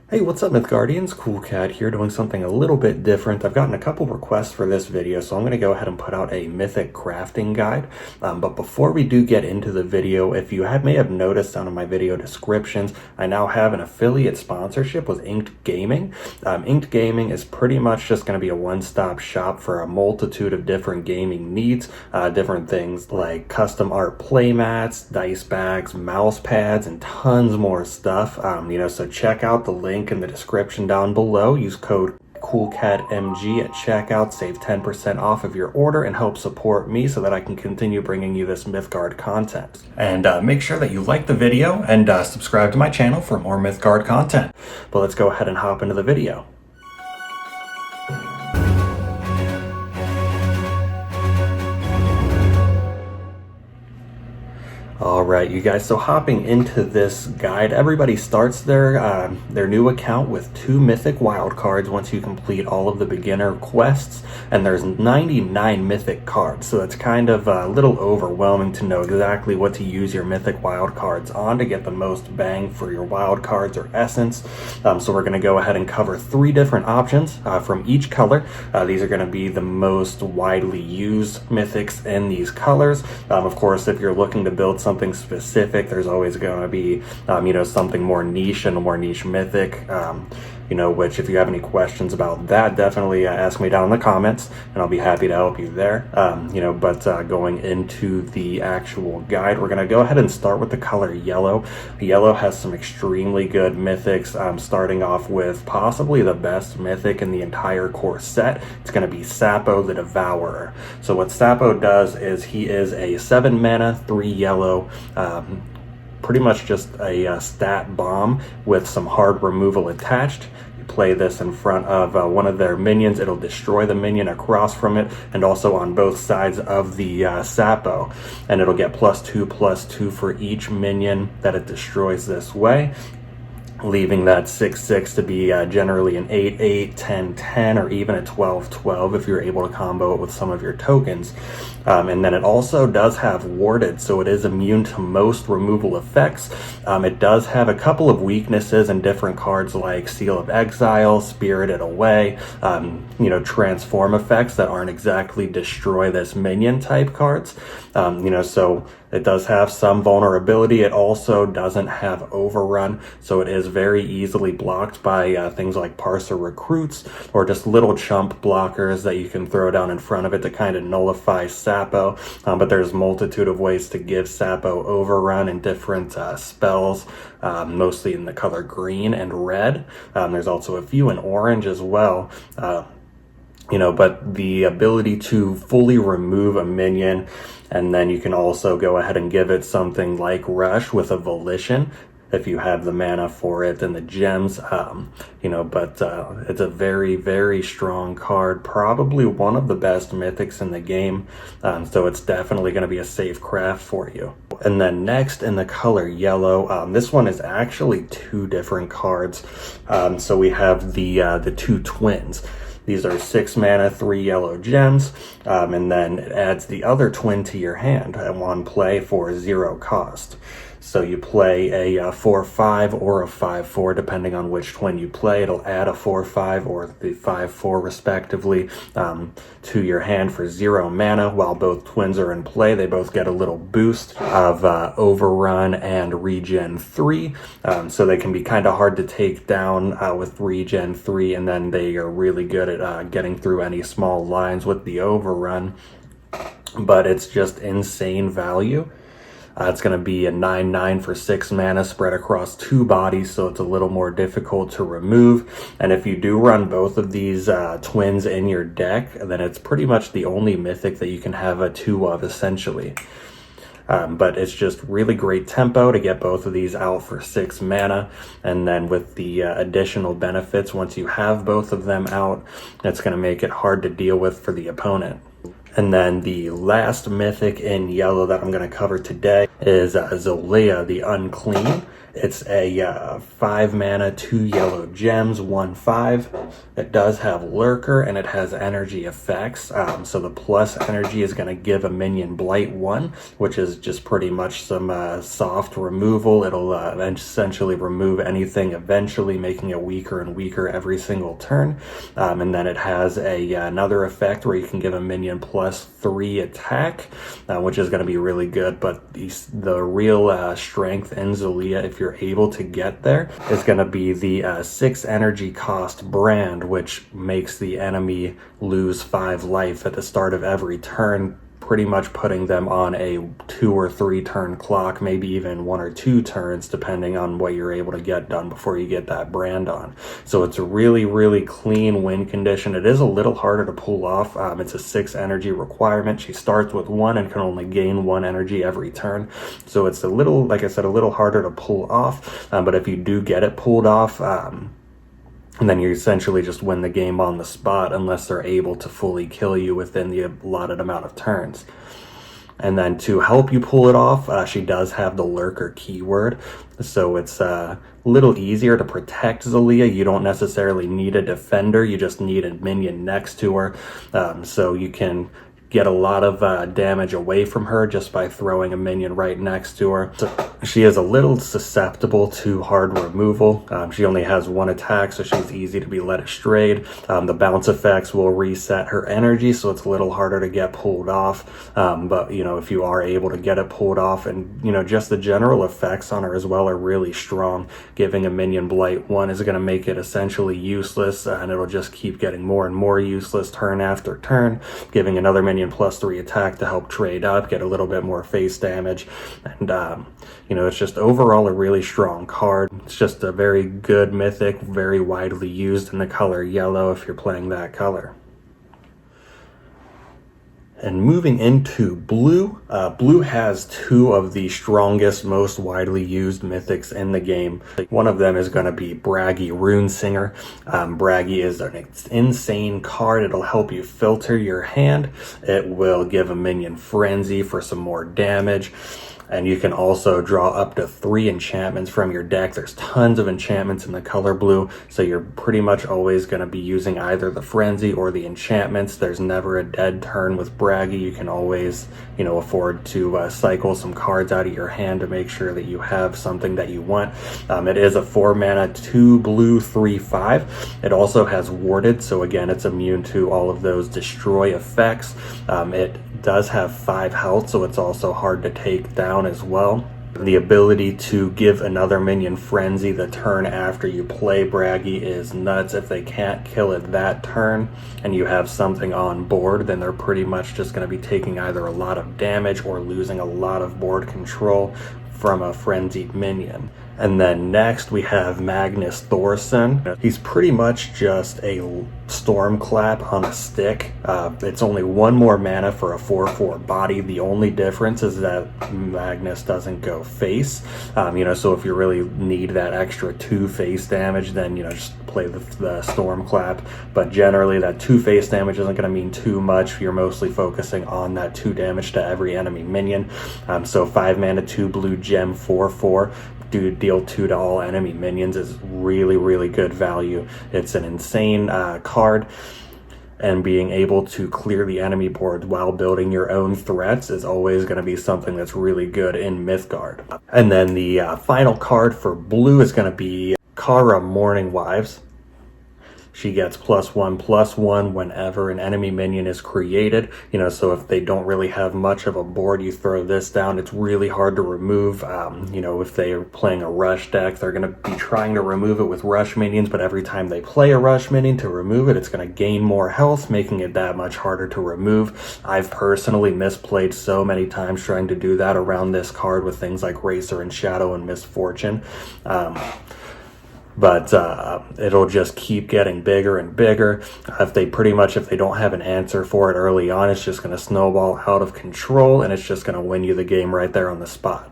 Hey, what's up, MythGuardians? Cool Cat here, doing something a little bit different. I've gotten a couple requests for this video, so I'm going to go ahead and put out a Mythic crafting guide. But before we do get into the video, if you may have noticed down in my video descriptions, I now have an affiliate sponsorship with Inked Gaming. Inked Gaming is pretty much just going to be a one-stop shop for a multitude of different gaming needs, different things like custom art playmats, dice bags, mouse pads, and tons more stuff. So check out the link in the description down below. Use code CoolCatMG at checkout, save 10% off of your order, and help support me so that I can continue bringing you this MythGuard content. And make sure that you like the video and subscribe to my channel for more MythGuard content. But let's go ahead and hop into the video. Alright, you guys, so hopping into this guide, everybody starts their new account with 2 mythic wildcards once you complete all of the beginner quests, and there's 99 mythic cards, so it's kind of a little overwhelming to know exactly what to use your mythic wildcards on to get the most bang for your wildcards or essence. So we're going to go ahead and cover 3 different options from each color. These are going to be the most widely used mythics in these colors. Of course, if you're looking to build something specific, there's always going to be something more niche and a more niche mythic, which if you have any questions about that, definitely ask me down in the comments and I'll be happy to help you there. Going into the actual guide, we're going to go ahead and start with the color yellow. Yellow has some extremely good mythics, starting off with possibly the best mythic in the entire core set. It's going to be Sapo the Devourer. So what Sapo does is he is a 7 mana, 3 yellow, pretty much just a stat bomb with some hard removal attached. You play this in front of one of their minions, it'll destroy the minion across from it and also on both sides of the Sapo, and it'll get +2/+2 for each minion that it destroys this way, leaving that 6/6 to be generally an 8/8, 10/10, or even a 12/12 if you're able to combo it with some of your tokens. And then it also does have warded, so it is immune to most removal effects. It does have a couple of weaknesses in different cards like Seal of Exile, Spirited Away, transform effects that aren't exactly destroy this minion type cards. So it does have some vulnerability. It also doesn't have overrun, so it is very easily blocked by things like Parser Recruits or just little chump blockers that you can throw down in front of it to kind of nullify Sapo. But there's a multitude of ways to give Sapo overrun in different spells, mostly in the color green and red. There's also a few in orange as well. But the ability to fully remove a minion, and then you can also go ahead and give it something like Rush with a Volition if you have the mana for it and the gems, it's a very, very strong card, probably one of the best mythics in the game, so it's definitely going to be a safe craft for you. And then next in the color yellow, this one is actually 2 different cards. So we have the 2 twins. These are 6 mana, 3 yellow gems, and then it adds the other twin to your hand at 1 play for 0 cost. So you play a 4/5 or a 5/4, depending on which twin you play. It'll add a 4/5 or the 5/4 respectively to your hand for 0 mana. While both twins are in play, they both get a little boost of overrun and regen 3. So they can be kind of hard to take down with regen 3, and then they are really good at getting through any small lines with the overrun. But it's just insane value. It's going to be a 9/9 for 6 mana spread across 2 bodies, so it's a little more difficult to remove. And if you do run both of these twins in your deck, then it's pretty much the only mythic that you can have a 2 of, essentially. But it's just really great tempo to get both of these out for 6 mana. And then with the additional benefits, once you have both of them out, it's going to make it hard to deal with for the opponent. And then the last mythic in yellow that I'm going to cover today is Zolea the Unclean. It's a 5 mana, 2 yellow gems, 1/5. It does have Lurker and it has energy effects. So the plus energy is going to give a minion Blight 1, which is just pretty much some soft removal. It'll essentially remove anything eventually, making it weaker and weaker every single turn. And then it has another effect where you can give a minion +3 attack, which is going to be really good. But the real strength in Zolea, if you're able to get there, is going to be the 6 energy cost brand, which makes the enemy lose 5 life at the start of every turn, pretty much putting them on a 2 or 3 turn clock, maybe even 1 or 2 turns, depending on what you're able to get done before you get that brand on. So it's a really, really clean win condition. It is a little harder to pull off. It's a 6 energy requirement. She starts with 1 and can only gain 1 energy every turn. So it's a little, like I said, a little harder to pull off. But if you do get it pulled off, and then you essentially just win the game on the spot, unless they're able to fully kill you within the allotted amount of turns. And then to help you pull it off, she does have the Lurker keyword. So it's a little easier to protect Zolea. You don't necessarily need a defender. You just need a minion next to her. So you can get a lot of damage away from her just by throwing a minion right next to her. So she is a little susceptible to hard removal. She only has 1 attack, so she's easy to be led astray. The bounce effects will reset her energy, so it's a little harder to get pulled off. But, you know, if you are able to get it pulled off, and, you know, just the general effects on her as well are really strong. Giving a minion Blight 1 is going to make it essentially useless, and it'll just keep getting more and more useless turn after turn. Giving another minion +3 attack to help trade up, get a little bit more face damage, and you know, it's just overall a really strong card. It's just a very good mythic, very widely used in the color yellow if you're playing that color. And moving into blue, blue has 2 of the strongest, most widely used mythics in the game. One of them is going to be Bragi Runesinger. Bragi is an insane card. It'll help you filter your hand. It will give a minion Frenzy for some more damage. And you can also draw up to 3 enchantments from your deck. There's tons of enchantments in the color blue, so you're pretty much always going to be using either the Frenzy or the enchantments. There's never a dead turn with Bragi. You can always, you know, afford to cycle some cards out of your hand to make sure that you have something that you want. It is a 4 mana, 2 blue, 3/5. It also has Warded, so again, it's immune to all of those destroy effects. It does have 5 health, so it's also hard to take down as well. The ability to give another minion Frenzy the turn after you play Bragi is nuts. If they can't kill it that turn and you have something on board, then they're pretty much just going to be taking either a lot of damage or losing a lot of board control from a frenzied minion. And then next we have Magnus Thorsson. He's pretty much just a Stormclap on a stick. It's only 1 more mana for a 4/4 body. The only difference is that Magnus doesn't go face. You know, so if you really need that extra 2 face damage, then, you know, just play the Stormclap. But generally that 2 face damage isn't going to mean too much. You're mostly focusing on that 2 damage to every enemy minion. So 5 mana, 2 blue gem, 4/4. Deal 2 to all enemy minions is really, really good value. It's an insane card, and being able to clear the enemy board while building your own threats is always going to be something that's really good in Mythgard. And then the final card for blue is going to be Kara Mourningwives. She gets +1/+1 whenever an enemy minion is created. You know, so if they don't really have much of a board, you throw this down. It's really hard to remove. You know, if they are playing a rush deck, they're going to be trying to remove it with rush minions, but every time they play a rush minion to remove it, it's going to gain more health, making it that much harder to remove. I've personally misplayed so many times trying to do that around this card with things like Racer and Shadow and Misfortune. But it'll just keep getting bigger and bigger. If they don't have an answer for it early on, it's just going to snowball out of control, and it's just going to win you the game right there on the spot.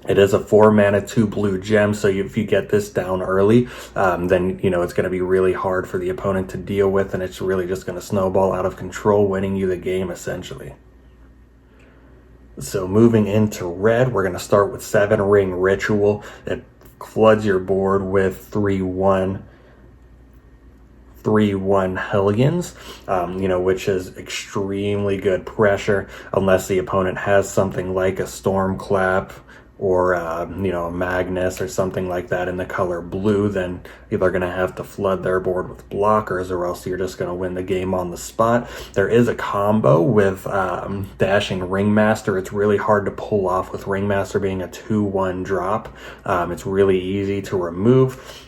It is a 4 mana, 2 blue gem, so if you get this down early, then, you know, it's going to be really hard for the opponent to deal with, and it's really just going to snowball out of control, winning you the game, essentially. So moving into red, we're going to start with 7-ring Ritual. It floods your board with 3/1 Hellions, which is extremely good pressure, unless the opponent has something like a Stormclap or a Magnus or something like that in the color blue. Then they're going to have to flood their board with blockers, or else you're just going to win the game on the spot. There is a combo with Dashing Ringmaster. It's really hard to pull off with Ringmaster being a 2/1 drop. It's really easy to remove.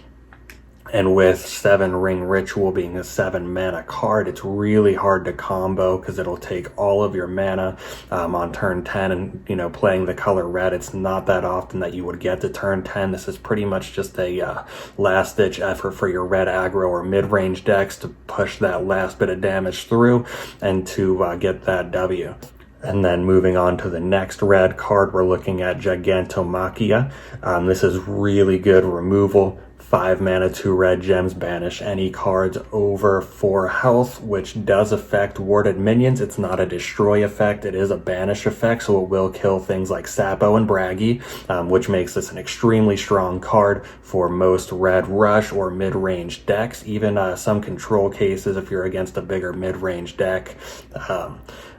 And with 7-ring Ritual being a 7-mana card, it's really hard to combo because it'll take all of your mana on turn 10. And, playing the color red, it's not that often that you would get to turn 10. This is pretty much just a last-ditch effort for your red aggro or mid-range decks to push that last bit of damage through and to get that W. And then moving on to the next red card, we're looking at Gigantomachia. This is really good removal. 5 mana, 2 red gems, banish any cards over 4 health, which does affect warded minions. It's not a destroy effect, it is a banish effect, so it will kill things like Sapo and Bragi, which makes this an extremely strong card for most red rush or mid-range decks, even some control cases if you're against a bigger mid-range deck.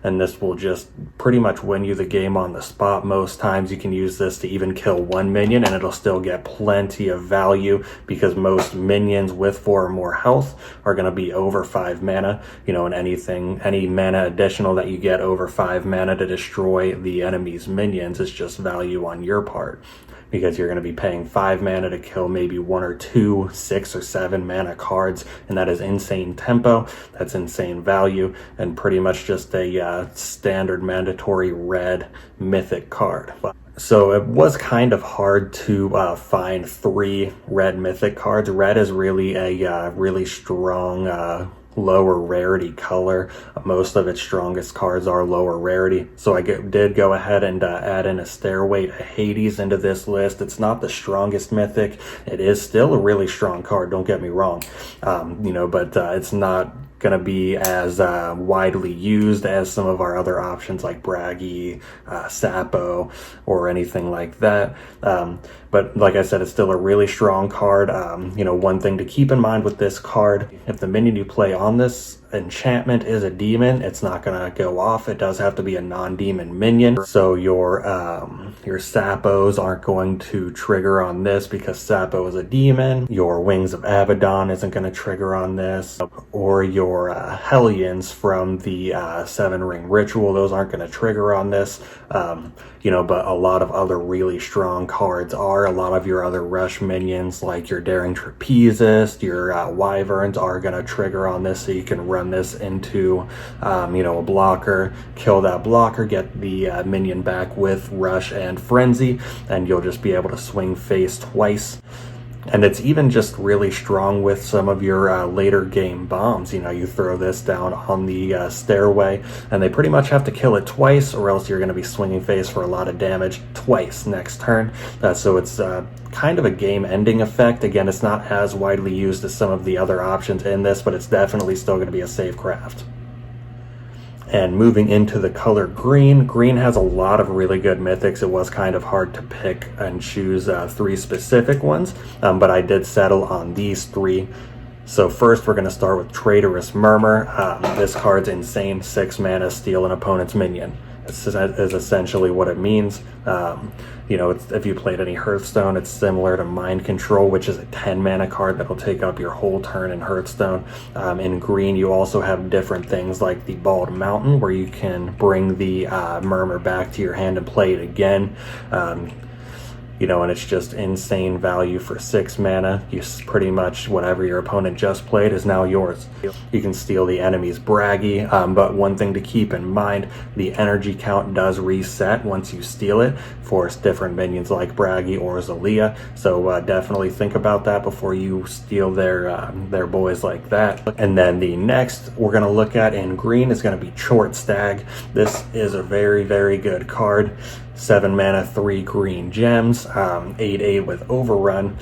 And this will just pretty much win you the game on the spot. Most times you can use this to even kill 1 minion and it'll still get plenty of value, because most minions with 4 or more health are going to be over 5 mana, and any mana additional that you get over 5 mana to destroy the enemy's minions is just value on your part, because you're going to be paying 5 mana to kill maybe 1 or 2, 6 or 7 mana cards, and that is insane tempo, that's insane value, and pretty much just a standard mandatory red mythic card. So it was kind of hard to find 3 red mythic cards. Red is really a really strong lower rarity color. Most of its strongest cards are lower rarity. So I did go ahead and add in a Stairway to Hades into this list. It's not the strongest mythic. It is still a really strong card, don't get me wrong. But it's not going to be as widely used as some of our other options like Bragi, Sapo, or anything like that. But like I said, it's still a really strong card. One thing to keep in mind with this card, if the minion you play on this enchantment is a demon, it's not going to go off. It does have to be a non-demon minion. So your Sapos aren't going to trigger on this because Sapo is a demon. Your Wings of Abaddon isn't going to trigger on this. Or your Hellions from the 7-ring Ritual, those aren't going to trigger on this. But a lot of other really strong cards are. A lot of your other rush minions, like your Daring Trapezist, your Wyverns, are going to trigger on this, so you can run this into, a blocker, kill that blocker, get the minion back with Rush and Frenzy, and you'll just be able to swing face twice. And it's even just really strong with some of your later game bombs. You throw this down on the Stairway, and they pretty much have to kill it twice, or else you're going to be swinging face for a lot of damage twice next turn. So it's kind of a game-ending effect. Again, it's not as widely used as some of the other options in this, but it's definitely still going to be a safe craft. And moving into the color green, green has a lot of really good mythics. It was kind of hard to pick and choose 3 specific ones, but I did settle on these 3. So first we're going to start with Traitorous Murmur. This card's insane, 6 mana, steal an opponent's minion. This is essentially what it means. If you played any Hearthstone, it's similar to Mind Control, which is a 10 mana card that'll take up your whole turn in Hearthstone. In green, you also have different things like the Bald Mountain, where you can bring the Murmur back to your hand and play it again. And it's just insane value for 6 mana. Pretty much whatever your opponent just played is now yours. You can steal the enemy's Bragi, but one thing to keep in mind, the energy count does reset once you steal it for different minions like Bragi or Zolea. So definitely think about that before you steal their boys like that. And then the next we're going to look at in green is going to be Chort Stag. This is a very, very good card. 7 mana, 3 green gems, 8/8 with Overrun.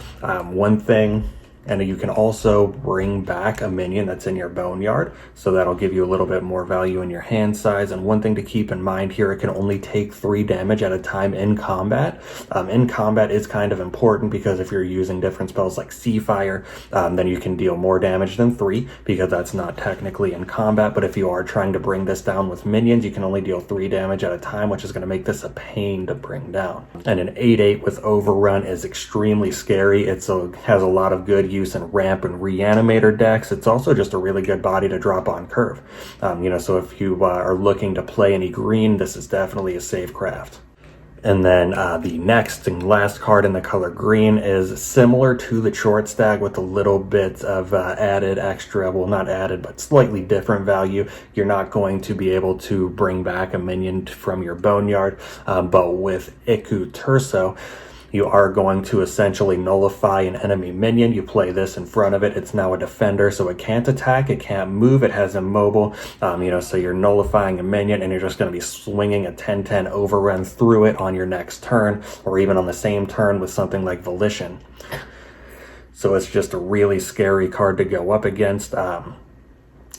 One thing And you can also bring back a minion that's in your boneyard, so that'll give you a little bit more value in your hand size. And one thing to keep in mind here, it can only take 3 damage at a time in combat. In combat is kind of important because if you're using different spells like Sea Fire, then you can deal more damage than 3 because that's not technically in combat. But if you are trying to bring this down with minions, you can only deal 3 damage at a time, which is going to make this a pain to bring down. And an 8/8 with Overrun is extremely scary. It has a lot of good use in ramp and reanimator decks. It's also just a really good body to drop on curve. So if you are looking to play any green, this is definitely a safe craft. And then the next and last card in the color green is similar to the Chort Stag with a little bit of added extra, well, not added, but slightly different value. You're not going to be able to bring back a minion from your boneyard, but with Iku-Turso, you are going to essentially nullify an enemy minion. You play this in front of it. It's now a defender, so it can't attack, it can't move, it has immobile. So you're nullifying a minion and you're just going to be swinging a 10/10 overrun through it on your next turn, or even on the same turn with something like Volition. So it's just a really scary card to go up against.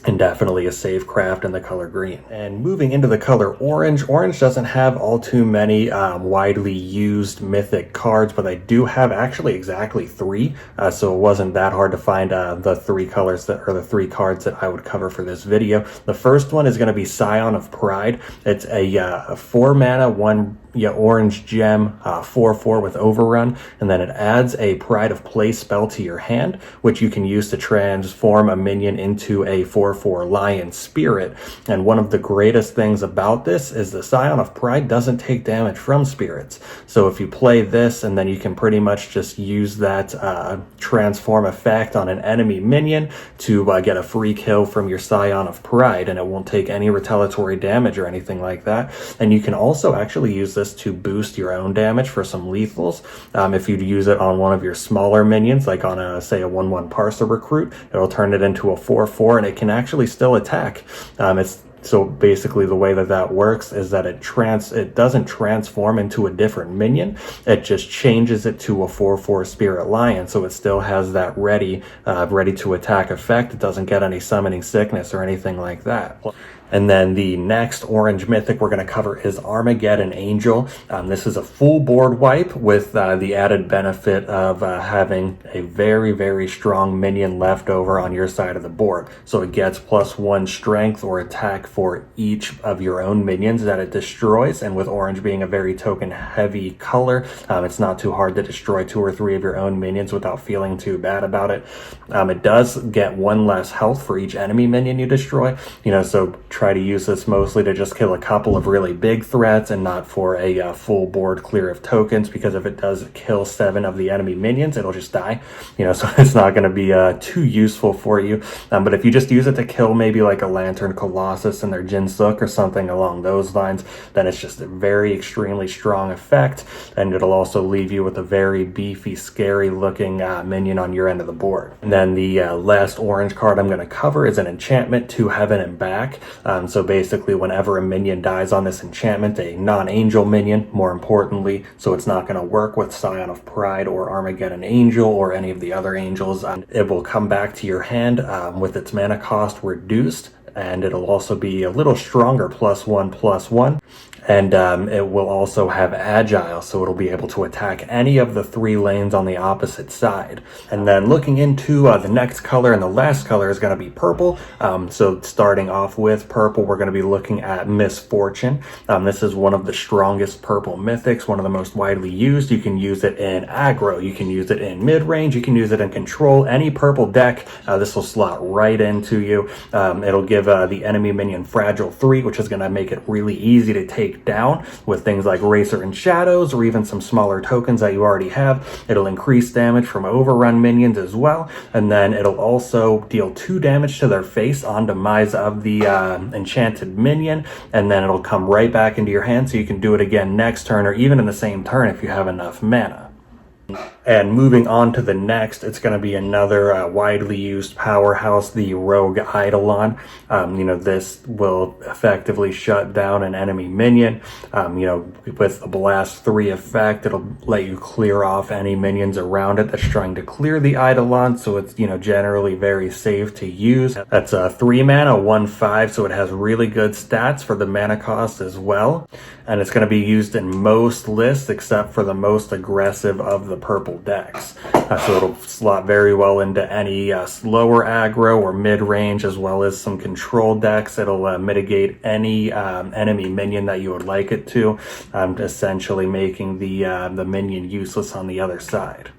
And definitely a safe craft in the color green. And moving into the color orange, orange doesn't have all too many widely used mythic cards, but I do have actually exactly 3, so it wasn't that hard to find the 3 colors that are the 3 cards that I would cover for this video. The first one is going to be Scion of Pride. It's a 4 mana, 1 orange gem, 4/4 with Overrun, and then it adds a Pride of Place spell to your hand, which you can use to transform a minion into a 4/4 lion spirit. And one of the greatest things about this is the Scion of Pride doesn't take damage from spirits. So if you play this, and then you can pretty much just use that transform effect on an enemy minion to get a free kill from your Scion of Pride, and it won't take any retaliatory damage or anything like that. And you can also actually use this to boost your own damage for some lethals. If you use it on one of your smaller minions, like on a 1/1 Parser Recruit, it'll turn it into a 4/4 and it can actually still attack. So basically the way that works is that it doesn't transform into a different minion. It just changes it to a 4/4 Spirit Lion, so it still has that ready to attack effect. It doesn't get any summoning sickness or anything like that. And then the next orange mythic we're going to cover is Armageddon Angel. This is a full board wipe with the added benefit of having a very, very strong minion left over on your side of the board. So it gets +1 strength or attack for each of your own minions that it destroys. And with orange being a very token heavy color, it's not too hard to destroy 2 or 3 of your own minions without feeling too bad about it. It does get 1 less health for each enemy minion you destroy, so try to use this mostly to just kill a couple of really big threats and not for a full board clear of tokens, because if it does kill 7 of the enemy minions, it'll just die, so it's not going to be too useful for you. But if you just use it to kill maybe like a Lantern Colossus and their Jin-Sook or something along those lines, then it's just a very extremely strong effect, and it'll also leave you with a very beefy, scary looking minion on your end of the board. And then the last orange card I'm going to cover is an enchantment to Heaven and Back. So basically whenever a minion dies on this enchantment, a non-angel minion more importantly, so it's not going to work with Scion of Pride or Armageddon Angel or any of the other angels, it will come back to your hand with its mana cost reduced, and it'll also be a little stronger, +1/+1. And it will also have Agile, so it'll be able to attack any of the 3 lanes on the opposite side. And then looking into the next color, and the last color is going to be purple. So starting off with purple, we're going to be looking at Misfortune. This is one of the strongest purple mythics, one of the most widely used. You can use it in aggro, you can use it in mid-range, you can use it in control. Any purple deck, this will slot right into you. It'll give the enemy minion Fragile 3, which is going to make it really easy to take down with things like Racer and Shadows, or even some smaller tokens that you already have. It'll increase damage from overrun minions as well, and then it'll also deal 2 damage to their face on demise of the enchanted minion, and then it'll come right back into your hand, so you can do it again next turn or even in the same turn if you have enough mana. And moving on to the next, it's going to be another widely used powerhouse, the Rogue Idolon. This will effectively shut down an enemy minion. With the Blast 3 effect, it'll let you clear off any minions around it that's trying to clear the Idolon, so it's, generally very safe to use. That's a 3 mana, 1/5, so it has really good stats for the mana cost as well. And it's going to be used in most lists except for the most aggressive of the purple decks. So it'll slot very well into any slower aggro or mid-range, as well as some control decks. It'll mitigate any enemy minion that you would like it to, essentially making the minion useless on the other side.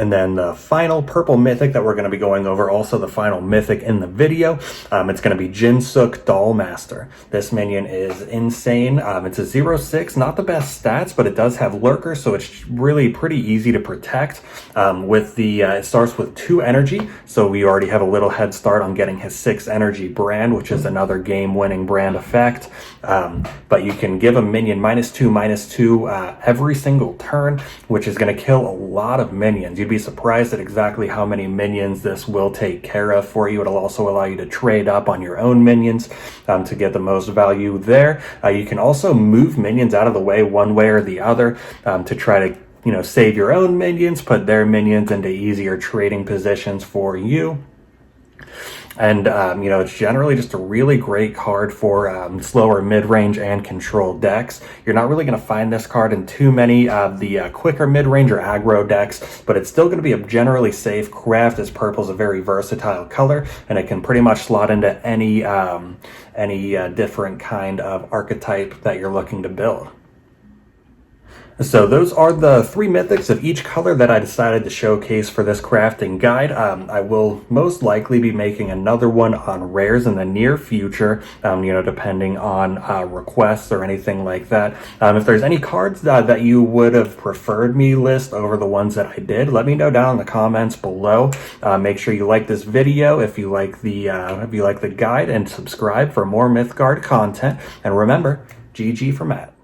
And then the final purple mythic that we're going to be going over, also the final mythic in the video, it's going to be Jin-Sook, Dollmaster. This minion is insane. It's a 0/6, not the best stats, but it does have lurkers, so it's really pretty easy to protect. It starts with 2 energy, so we already have a little head start on getting his 6 energy brand, which is another game-winning brand effect. But you can give a minion -2/2 every single turn, which is going to kill a lot of minions. You'd be surprised at exactly how many minions this will take care of for you. It'll also allow you to trade up on your own minions to get the most value there. You can also move minions out of the way one way or the other to try to save your own minions, put their minions into easier trading positions for you. And, it's generally just a really great card for slower mid-range and control decks. You're not really going to find this card in too many of the quicker mid-range or aggro decks, but it's still going to be a generally safe craft, as purple is a very versatile color, and it can pretty much slot into any different kind of archetype that you're looking to build. So those are the 3 mythics of each color that I decided to showcase for this crafting guide. I will most likely be making another one on rares in the near future, depending on requests or anything like that. If there's any cards that you would have preferred me list over the ones that I did, let me know down in the comments below. Make sure you like this video if you like the guide, and subscribe for more MYTHGARD content. And remember, GG for Matt.